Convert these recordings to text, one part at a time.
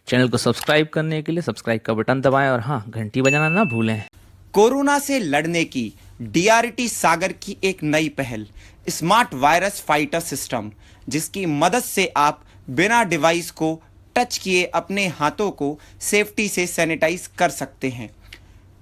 Channel को subscribe करने के लिए सब्सक्राइब का बटन दबाएं और हाँ, घंटी बजाना ना भूलें। कोरोना से लड़ने की डीआरटी सागर की एक नई पहल, स्मार्ट वायरस फाइटर सिस्टम, जिसकी मदद से आप बिना डिवाइस को टच किए अपने हाथों को सेफ्टी से सैनिटाइज कर सकते हैं।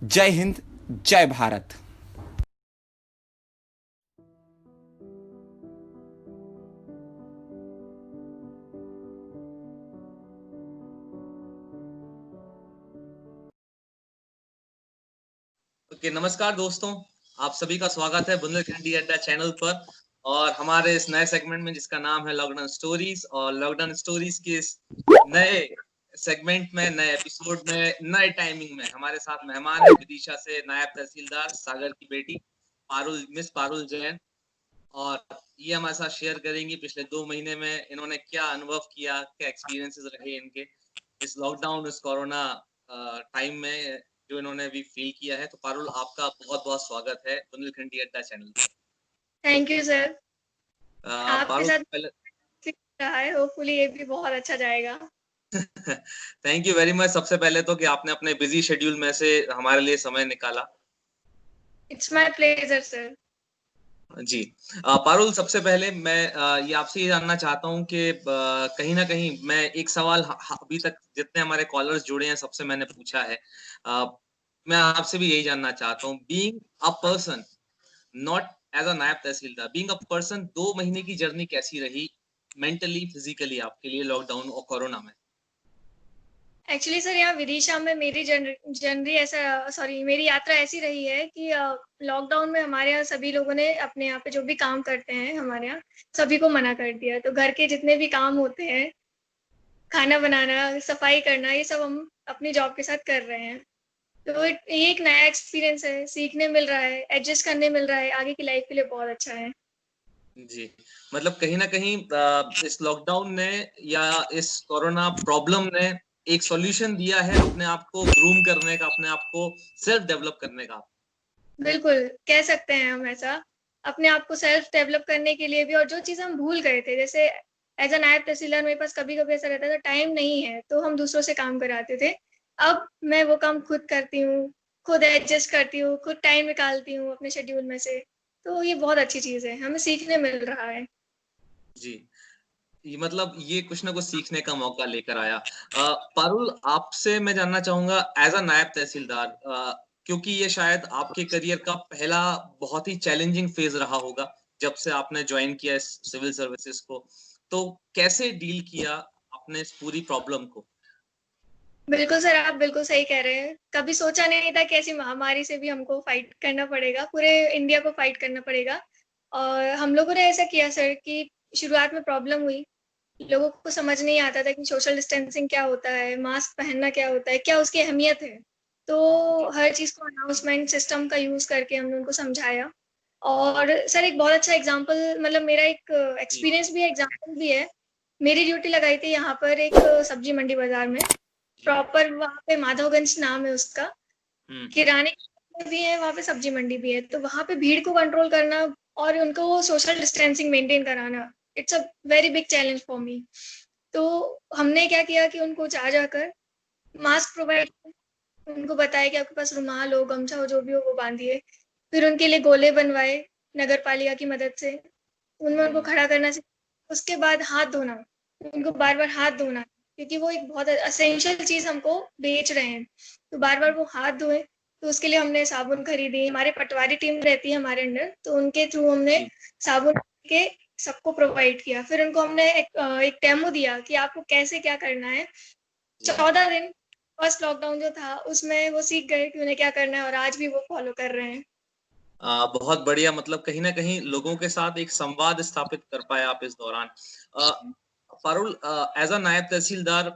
जय हिंद, जय भारत। नमस्कार दोस्तों, आप सभी का स्वागत है बुंदेलखंडी अड्डा चैनल पर और हमारे इस नए सेगमेंट में जिसका नाम है लॉकडाउन स्टोरीज। और लॉकडाउन स्टोरीज के इस नए सेगमेंट में, नए एपिसोड में, नए टाइमिंग में हमारे साथ मेहमान है विदिशा से नायब तहसीलदार सागर की बेटी मिस पारुल जैन। और ये हमारे साथ शेयर करेंगी पिछले 2 महीने में इन्होंने क्या अनुभव किया, क्या एक्सपीरियंसेस रहे इनके इस लॉकडाउन, इस कोरोना टाइम में जो इन्होंने अभी फील किया है। तो पारुल, आपका बहुत बहुत स्वागत है बुंदेलखंडी अड्डा चैनल पर। Thank you sir. आपके पारुल साथ पहले रहा है, होपफुली ये भी बहुत अच्छा जाएगा। Thank you very much. सबसे पहले तो कि आपने अपने बिजी शेड्यूल में से हमारे लिए समय निकाला। It's my pleasure sir. जी। पारुल, सबसे पहले मैं ये आपसे ये जानना चाहता हूँ कि कहीं ना कहीं मैं एक सवाल अभी तक जितने हमारे कॉलर्स जुड़े हैं सबसे मैंने पूछा है। मैं आपसे भी यही जानना चाहता हूँ, being a person, not as a naib tehsildar, being a person, 2 महीने की जर्नी कैसी रही मेंटली, फिजिकली आपके लिए लॉकडाउन और कोरोना में? एक्चुअली सर यहाँ विदिशा में मेरी यात्रा ऐसी रही है कि लॉकडाउन में हमारे यहाँ सभी लोगों ने अपने यहाँ पे जो भी काम करते हैं हमारे यहाँ सभी को मना कर दिया। तो घर के जितने भी काम होते हैं, खाना बनाना, सफाई करना, ये सब हम अपनी जॉब के साथ कर रहे हैं। तो ये एक नया एक्सपीरियंस है, सीखने मिल रहा है, एडजस्ट करने मिल रहा है, आगे की लाइफ के लिए बहुत अच्छा है। जी, मतलब कहीं न कहीं इस लॉकडाउन ने या इस कोरोना प्रॉब्लम ने एक सॉल्यूशन दिया है अपने आप को ग्रूम करने का, अपने आप को सेल्फ डेवलप करने का। बिल्कुल, कह सकते हैं हम ऐसा। अपने आप को सेल्फ डेवलप करने के लिए भी, और जो चीज़ हम भूल गए थे, जैसे एज़ अ नायब तहसीलदार मेरे पास कभी-कभी ऐसा रहता था टाइम नहीं है, तो हम दूसरों से काम कराते थे। अब मैं वो काम खुद करती हूँ, खुद एडजस्ट करती हूँ, खुद टाइम निकालती हूँ अपने शेड्यूल में से। तो ये बहुत अच्छी चीज़ है, हमें सीखने मिल रहा है। जी, ये मतलब ये कुछ न कुछ सीखने का मौका लेकर आया। पारुल, आपसे मैं जानना चाहूँगा एज़ अ नायब तहसीलदार, क्योंकि ये शायद आपके करियर का पहला बहुत ही चैलेंजिंग फ़ेज़ रहा होगा, जब से आपने जॉइन किया इस सिविल सर्विसेज़ को। तो कैसे डील किया आपने इस पूरी प्रॉब्लम को? बिल्कुल सर, आप बिल्कुल सही कह रहे हैं। कभी सोचा नहीं था कि ऐसी महामारी से भी हमको फाइट करना पड़ेगा, पूरे इंडिया को फाइट करना पड़ेगा। और हम लोगों ने ऐसा किया सर कि शुरुआत में प्रॉब्लम हुई, लोगों को समझ नहीं आता था कि सोशल डिस्टेंसिंग क्या होता है, मास्क पहनना क्या होता है, क्या उसकी अहमियत है। तो हर चीज़ को अनाउंसमेंट सिस्टम का यूज़ करके हमने उनको समझाया। और सर एक बहुत अच्छा एग्ज़ाम्पल, मतलब मेरा एक जी, एक्सपीरियंस भी है, एग्ज़ाम्पल भी है। मेरी ड्यूटी लगाई थी यहाँ पर एक सब्जी मंडी बाज़ार में। जी। प्रॉपर वहाँ पे माधवगंज नाम है उसका। हुँ, हुँ। किराने की दुकानें भी है, वहाँ पे सब्जी मंडी भी है। तो वहाँ पे भीड़ को कंट्रोल करना और उनको वो सोशल डिस्टेंसिंग मेंटेन कराना, it's a very big challenge for me. तो हमने क्या किया कि उनको जा जाकर मास्क प्रोवाइड, उनको बताया कि आपके पास रुमाल हो, गमछा हो, जो भी हो वो बांधिए। फिर उनके लिए गोले बनवाए नगर पालिका की मदद से, उनमें उनको हुँ, खड़ा करना चाहिए। उसके बाद हाथ धोना, उनको बार-बार हाथ धोना, क्योंकि वो एक बहुत एसेंशियल चीज़ हमको बेच रहे हैं, तो बार-बार वो हाथ धोएँ। तो उसके लिए हमने साबुन खरीदी, हमारे पटवारी टीम रहती है हमारे अंडर, तो उनके थ्रू हमने जी, साबुन के सबको प्रोवाइड किया। फिर उनको हमने एक डेमो दिया कि आपको कैसे क्या करना है। जी। 14 दिन फर्स्ट लॉकडाउन जो था, उसमें वो सीख गए कि उन्हें क्या करना है और आज भी वो फॉलो कर रहे हैं। बहुत बढ़िया, मतलब कहीं न कहीं लोगों के साथ एक संवाद स्थापित कर पाए आप इस दौरान। अ, पारुल, एज़ अ नायब तहसीलदार,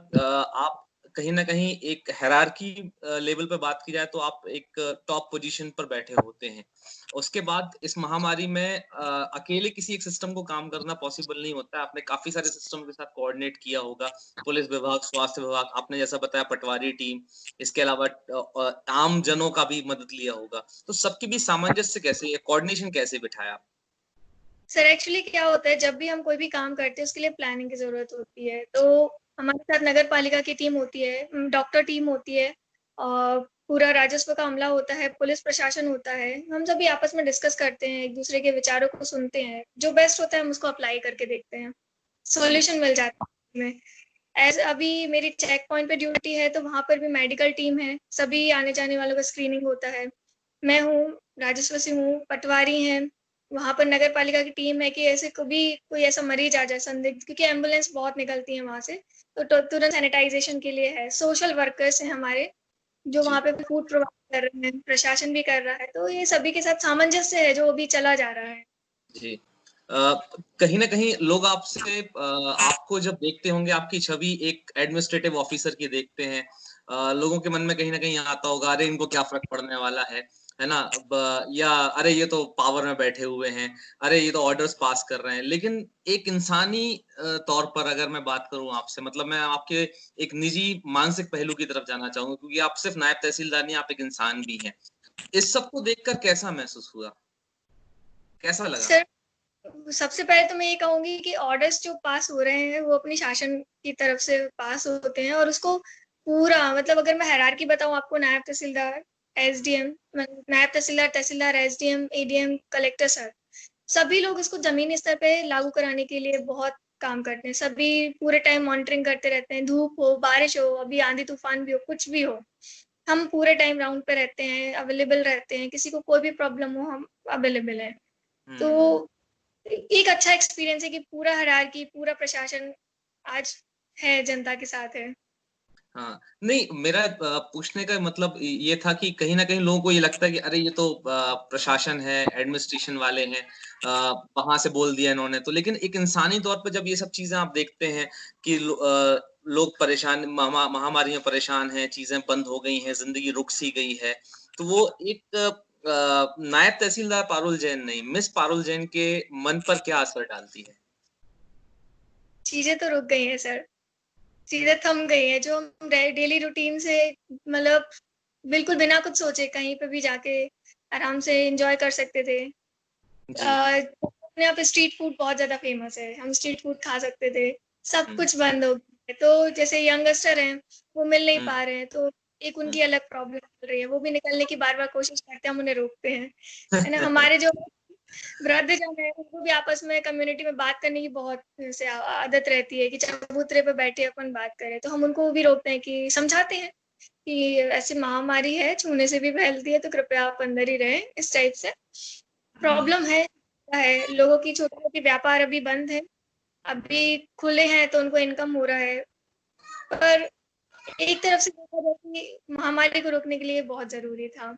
आप कहीं न कहीं एक हायरार्की लेवल पे बात की जाए तो आप एक टॉप पोज़ीशन पर बैठे होते हैं। उसके बाद इस महामारी में अकेले किसी एक सिस्टम को काम करना पॉसिबल नहीं होता है। आपने काफ़ी सारे सिस्टम के साथ कोऑर्डिनेट किया होगा। पुलिस विभाग, स्वास्थ्य विभाग, आपने जैसा बताया पटवारी टीम, इसके अलावा आम जनों का भी मदद लिया होगा। तो सबके बीच सामंजस्य कैसे, कोऑर्डिनेशन कैसे बिठाया? सर एक्चुअली क्या होता है, जब भी हम कोई भी काम करते हैं उसके लिए प्लानिंग की ज़रूरत होती है। तो हमारे साथ नगर पालिका की टीम होती है, डॉक्टर टीम होती है, और पूरा राजस्व का अमला होता है, पुलिस प्रशासन होता है। हम सभी आपस में डिस्कस करते हैं, एक दूसरे के विचारों को सुनते हैं, जो बेस्ट होता है हम उसको अप्लाई करके देखते हैं, सॉल्यूशन मिल जाता है हमें। एज अभी मेरी चेक पॉइंट पे ड्यूटी है, तो वहां पर भी मेडिकल टीम है, सभी आने जाने वालों का स्क्रीनिंग होता है। मैं हूँ, राजस्व से हूँ, पटवारी हैं, वहां पर नगर पालिका की टीम है कि ऐसे कभी कोई ऐसा मरीज आ जाए संदिग्ध, क्योंकि एम्बुलेंस बहुत निकलती है वहां से, तो तुरंत सैनिटाइजेशन के लिए है। सोशल वर्कर्स हैं हमारे, जो जी वहां पे फूड प्रोवाइड कर रहे हैं, प्रशासन भी कर रहा है, तो ये सभी के साथ सामंजस्य है जो अभी चला जा रहा है। जी। कहीं ना कहीं लोग आपसे आपको जब देखते होंगे, आपकी छवि एक एडमिनिस्ट्रेटिव ऑफिसर की देखते हैं। लोगों के मन में कहीं ना कहीं आता होगा, अरे इनको क्या फर्क पड़ने वाला है ना। या अरे ये तो पावर में बैठे हुए हैं, अरे ये तो ऑर्डर्स पास कर रहे हैं। लेकिन एक इंसानी तौर पर अगर मैं बात करूं आपसे, मतलब मैं आपके एक निजी मानसिक पहलू की तरफ जाना चाहूंगा, क्योंकि आप सिर्फ नायब तहसीलदार नहीं, आप एक इंसान भी हैं। इस सब को देखकर कैसा महसूस हुआ, कैसा लगा? सर, सबसे पहले तो मैं ये कहूंगी कि ऑर्डर्स जो पास हो रहे हैं वो अपनी शासन की तरफ से पास होते हैं, और उसको पूरा, मतलब अगर मैं हायरार्की बताऊं आपको, नायब तहसीलदार, एसडीएम, नायब तहसीलदार, तहसीलदार, एसडीएम, एडीएम, कलेक्टर सर, सभी लोग इसको जमीनी स्तर पे लागू कराने के लिए बहुत काम करते हैं। सभी पूरे टाइम मॉनिटरिंग करते रहते हैं, धूप हो, बारिश हो, अभी आंधी तूफान भी हो, कुछ भी हो, हम पूरे टाइम राउंड पे रहते हैं, अवेलेबल रहते हैं, किसी को कोई भी प्रॉब्लम हो हम अवेलेबल है। तो हम्म। एक अच्छा एक्सपीरियंस है कि पूरा हायरार्की, पूरा प्रशासन आज है, जनता के साथ है। हाँ, नहीं, मेरा पूछने का मतलब ये था कि कहीं न कहीं लोगों को ये लगता है कि अरे ये तो प्रशासन है, एडमिनिस्ट्रेशन वाले हैं, वहाँ से बोल दिया इन्होंने तो। लेकिन एक इंसानी तौर पे जब ये सब चीज़ें आप देखते हैं कि लोग परेशान, महामारी में परेशान हैं, चीज़ें बंद हो गई हैं, ज़िंदगी रुक सी गई है, तो वो एक नायब तहसीलदार पारुल जैन नहीं, मिस पारुल जैन के मन पर क्या असर डालती है? चीजें तो रुक गई हैं सर, चीजें थम गई हैं, जो हम डेली रूटीन से, मतलब बिल्कुल बिना कुछ सोचे कहीं पे भी जाके आराम से एंजॉय कर सकते थे। जी। अपने यहाँ पे स्ट्रीट फूड बहुत ज्यादा फेमस है, हम स्ट्रीट फूड खा सकते थे, सब हुँ, कुछ बंद हो गया है। तो जैसे यंगस्टर हैं, वो मिल नहीं हुँ, पा रहे हैं, तो एक हुँ। उनकी अलग प्रॉब्लम चल रही है, वो भी निकलने की बार बार कोशिश करते हैं, हम उन्हें रोकते हैं, है ना। हमारे जो वृद्धजन है, उनको भी आपस में कम्युनिटी में बात करने की बहुत से आदत रहती है कि चबूतरे पे बैठे अपन बात करें, तो हम उनको भी रोकते हैं, कि समझाते हैं कि ऐसी महामारी है, छूने से भी फैलती है, तो कृपया आप अंदर ही रहें, इस टाइप से। हुँ, प्रॉब्लम है, लोगों की छोटी छोटी व्यापार अभी बंद है, अभी खुले हैं तो उनको इनकम हो रहा है, पर एक तरफ से देखा जाए कि महामारी को रोकने के लिए बहुत जरूरी था।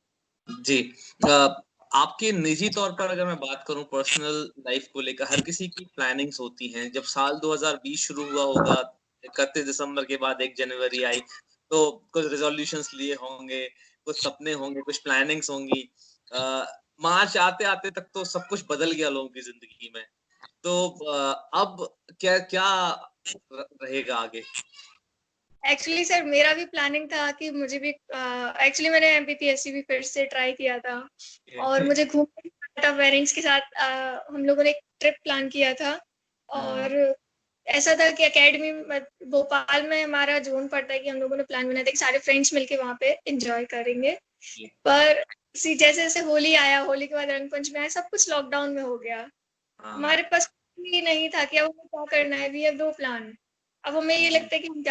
जी। अ, आपके निजी तौर पर अगर मैं बात करूँ, पर्सनल लाइफ़ को लेकर हर किसी की प्लानिंग्स होती हैं। जब साल 2020 शुरू हुआ होगा, 31 दिसंबर के बाद 1 जनवरी आई, तो कुछ रिज़ॉल्यूशंस लिए होंगे, कुछ सपने होंगे, कुछ प्लानिंग्स होंगी। अ, मार्च आते-आते तक तो सब कुछ बदल गया लोगों की ज़िंदगी में। तो अब क्या क्या रहेगा आगे? एक्चुअली सर, मेरा भी प्लानिंग था कि मुझे भी, एक्चुअली मैंने एमपीपीएससी भी फिर से ट्राई किया था, और मुझे घूमने था पेरेंट्स के साथ। हम लोगों ने एक ट्रिप प्लान किया था, हुँ, और ऐसा था कि एकेडमी भोपाल में हमारा जोन पड़ता है, कि हम लोगों ने प्लान बनाया था कि सारे फ्रेंड्स मिलके वहाँ पे एंजॉय करेंगे। जी। पर जैसे जैसे होली आया, होली के बाद रंग पंचमी आया, सब कुछ लॉकडाउन में हो गया। हाँ। हमारे पास कुछ भी नहीं था कि अब हमें क्या करना है, वी हैव नो प्लान। अब हमें ये जी। लगता है कि हम,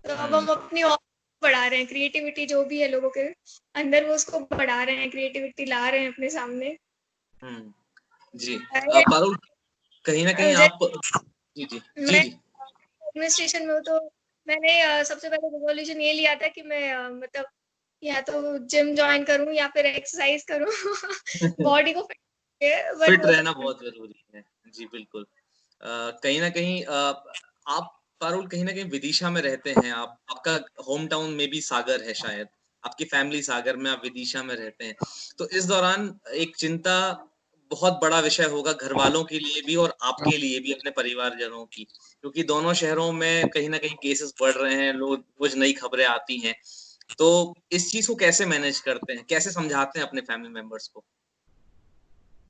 तो अब हुँ, हम अपनी और बढ़ा रहे हैं, क्रिएटिविटी जो भी है लोगों के अंदर, वो उसको बढ़ा रहे हैं, क्रिएटिविटी ला रहे हैं अपने सामने। हुँ। जी। मैं पारुल, कहीं न कहीं आप जी, जी। जी, जी। एडमिनिस्ट्रेशन में हूँ, तो मैंने सबसे पहले रिजोल्यूशन ये लिया था कि मैं मतलब या तो जिम ज्वाइन करूँ या फिर एक्सरसाइज करूँ, बॉडी को फिट, बट फिट वो रहना सब बहुत ज़रूरी है। जी, बिल्कुल। कहीं न कहीं आप पारुल कहीं न कहीं विदिशा में रहते हैं आप। आपका होम टाउन में भी सागर है शायद। आपकी फैमिली सागर में, आप विदिशा में रहते हैं। तो इस दौरान एक चिंता बहुत बड़ा विषय होगा घरवालों के लिए भी और आपके लिए भी, अपने परिवारजनों की। क्योंकि दोनों शहरों में कहीं न कहीं केसेज़ बढ़ रहे हैं, रोज़ नई खबरें आती हैं। तो इस चीज़ को कैसे मैनेज करते हैं? कैसे समझाते हैं अपने फैमिली मेंबर्स को?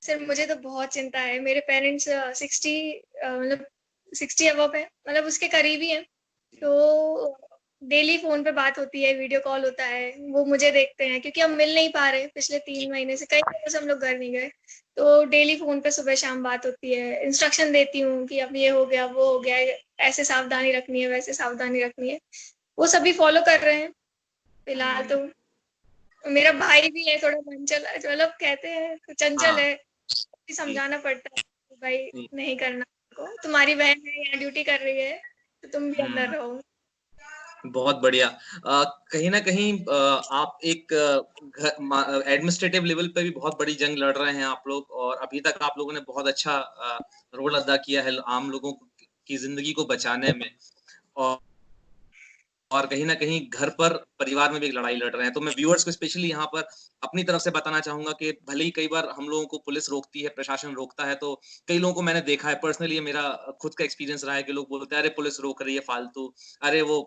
सर, मुझे तो बहुत चिंता है। मेरे पेरेंट्स 60, मतलब 60 अबव है, मतलब उसके करीब ही हैं। तो डेली फोन पे बात होती है, वीडियो कॉल होता है, वो मुझे देखते हैं क्योंकि हम मिल नहीं पा रहे पिछले 3 महीने से, कई दिनों से हम लोग घर नहीं गए। तो डेली फोन पे सुबह शाम बात होती है, इंस्ट्रक्शन देती हूँ कि अब ये हो गया, वो हो गया, ऐसे सावधानी रखनी है, वैसे सावधानी रखनी है। वो सभी फॉलो कर रहे हैं फिलहाल तो। मेरा भाई भी है थोड़ा चंचल, मतलब कहते हैं चंचल हाँ है, जी समझाना पड़ता है कि भाई जी। नहीं करना को, तुम्हारी बहन है यहाँ ड्यूटी कर रही है तो तुम भी अंदर हम्म, रहो। बहुत बढ़िया। कहीं ना कहीं आप एक एडमिनिस्ट्रेटिव लेवल पे भी बहुत बड़ी जंग लड़ रहे हैं आप लोग, और अभी तक आप लोगों ने बहुत अच्छा रोल अदा किया है आम लोगों की जिंदगी को बचाने में। और और कहीं न कहीं घर पर परिवार में भी एक लड़ाई लड़ रहे हैं। तो मैं व्यूअर्स को स्पेशली यहाँ पर अपनी तरफ से बताना चाहूँगा कि भले ही कई बार हम लोगों को पुलिस रोकती है, प्रशासन रोकता है, तो कई लोगों को मैंने देखा है पर्सनली, ये मेरा खुद का एक्सपीरियंस रहा है कि लोग बोलते हैं, "अरे! पुलिस रोक रही है फालतू, अरे वो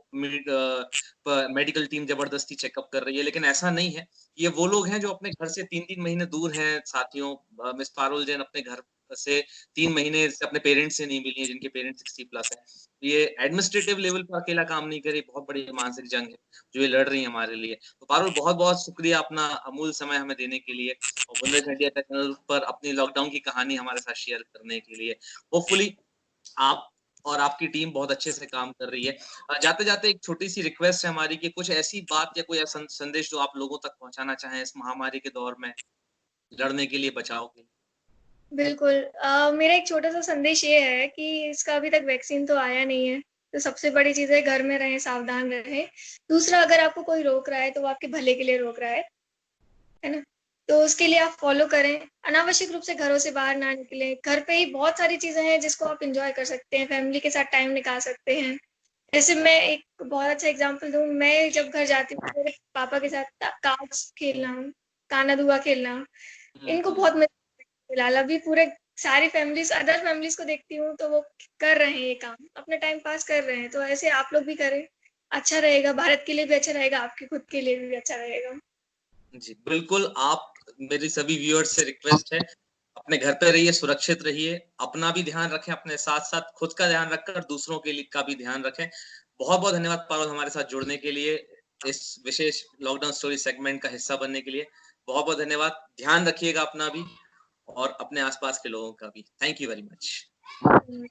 मेडिकल टीम ज़बरदस्ती चेकअप कर रही है।" लेकिन ऐसा नहीं है। ये वो लोग हैं जो अपने घर से 3-3 महीने दूर हैं साथियों। मिस पारुल जैन अपने घर से 3 महीने से अपने पेरेंट्स से नहीं मिली हैं, जिनके पेरेंट्स 60 प्लस हैं। ये एडमिनिस्ट्रेटिव लेवल पर अकेला काम नहीं कर रही, बहुत बड़ी मानसिक जंग है, जो ये लड़ रही है हमारे लिए। तो पारुल, बहुत-बहुत शुक्रिया अपना अमूल्य समय हमें देने के लिए, और बुंदेलखंडी अड्डा चैनल पर अपनी लॉकडाउन की कहानी हमारे साथ शेयर करने के लिए। होपफुली आप और आपकी टीम बहुत अच्छे से काम कर रही है। जाते-जाते एक छोटी-सी रिक्वेस्ट है हमारी कि कुछ ऐसी बात या कोई ऐसा संदेश जो आप लोगों तक पहुँचाना चाहें इस महामारी के दौर में, लड़ने के लिए, बचाव के लिए? बिल्कुल। मेरा एक छोटा-सा संदेश ये है कि इसका अभी तक वैक्सीन तो आया नहीं है, तो सबसे बड़ी चीज़ है घर में रहें, सावधान रहें। दूसरा, अगर आपको कोई रोक रहा है तो वो आपके भले के लिए रोक रहा है ना? तो उसके लिए आप फ़ॉलो करें, अनावश्यक रूप से घरों से बाहर ना निकलें। घर पे ही बहुत सारी चीज़ें हैं जिसको आप एन्जॉय कर सकते हैं, फैमिली के साथ टाइम निकाल सकते हैं। जैसे मैं एक बहुत अच्छा एग्ज़ाम्पल दूँ, मैं जब घर जाती हूँ मेरे पापा के साथ कार्ड्स खेलना, काना-धुआ खेलना, हुँ, इनको हुँ। बहुत मिस फिलहाल अभी पूरे सारी फैमिलीज़, अदर फैमिलीज़ को देखती हूँ तो वो कर रहे हैं ये काम, अपना टाइम पास कर रहे हैं, तो ऐसे आप लोग भी करें, अच्छा रहेगा, भारत के लिए भी अच्छा रहेगा, आपके खुद के लिए भी अच्छा रहेगा। जी, बिल्कुल, आप मेरी सभी व्यूअर्स से रिक्वेस्ट है, अपने घर पे रहिए, सुरक्षित रहिए, अपना भी ध्यान रखें, अपने साथ-साथ खुद का ध्यान रखकर दूसरों के लिए का भी ध्यान रखें। बहुत-बहुत धन्यवाद पारुल हमारे साथ जुड़ने के लिए, इस विशेष लॉकडाउन स्टोरी सेगमेंट का हिस्सा बनने के लिए। बहुत-बहुत धन्यवाद। ध्यान रखिएगा अपना भी और अपने आस-पास के लोगों का भी। Thank you very much. Hmm.